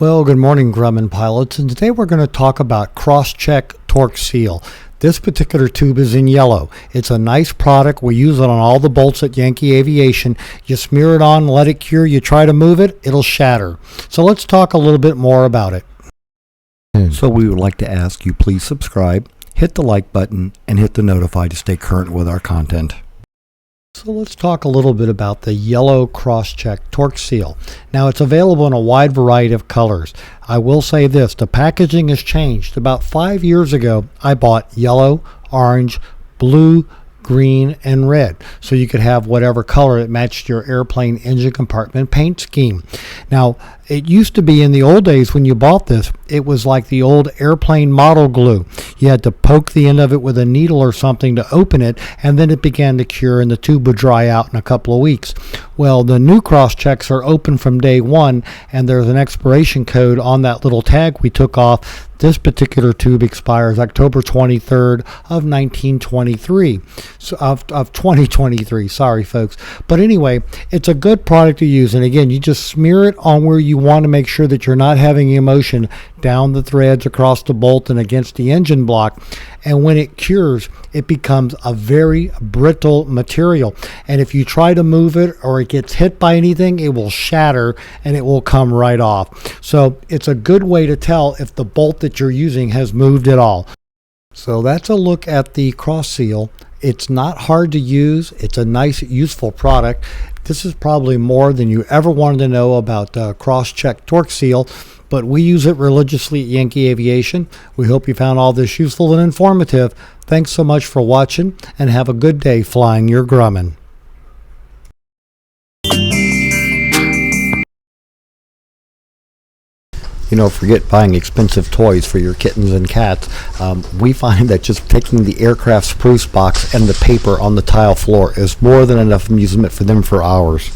Well, good morning, Grumman pilots, and today we're going to talk about Crosscheck Torque Seal. This particular tube is in yellow. It's a nice product. We use it on all the bolts at Yankee Aviation. You smear it on, let it cure. You try to move it, it'll shatter. So let's talk a little bit more about it. So we would like to ask you please subscribe, hit the like button, and hit the notify to stay current with our content. So let's talk a little bit about the yellow Crosscheck Torque Seal. Now it's available in a wide variety of colors. I will say this, the packaging has changed. About 5 years ago, I bought yellow, orange, blue, green, and red. So you could have whatever color that matched your airplane engine compartment paint scheme. Now, it used to be in the old days when you bought this, it was like the old airplane model glue. You had to poke the end of it with a needle or something to open it, and then it began to cure and the tube would dry out in a couple of weeks. Well, the new Crosschecks are open from day one, and there's an expiration code on that little tag we took off. This particular tube expires October 23rd of 1923, so of 2023. Sorry, folks. But anyway, it's a good product to use. And again, you just smear it on where you want to make sure that you're not having emotion down the threads, across the bolt, and against the engine block. And when it cures, it becomes a very brittle material. And if you try to move it or it gets hit by anything, it will shatter and it will come right off. So it's a good way to tell if the bolt that you're using has moved at all. So that's a look at the Cross Seal. It's not hard to use. It's a nice, useful product. This is probably more than you ever wanted to know about Crosscheck Torque Seal, but we use it religiously at Yankee Aviation. We hope you found all this useful and informative. Thanks so much for watching, and have a good day flying your Grumman. You know, forget buying expensive toys for your kittens and cats. We find that just taking the aircraft spruce box and the paper on the tile floor is more than enough amusement for them for hours.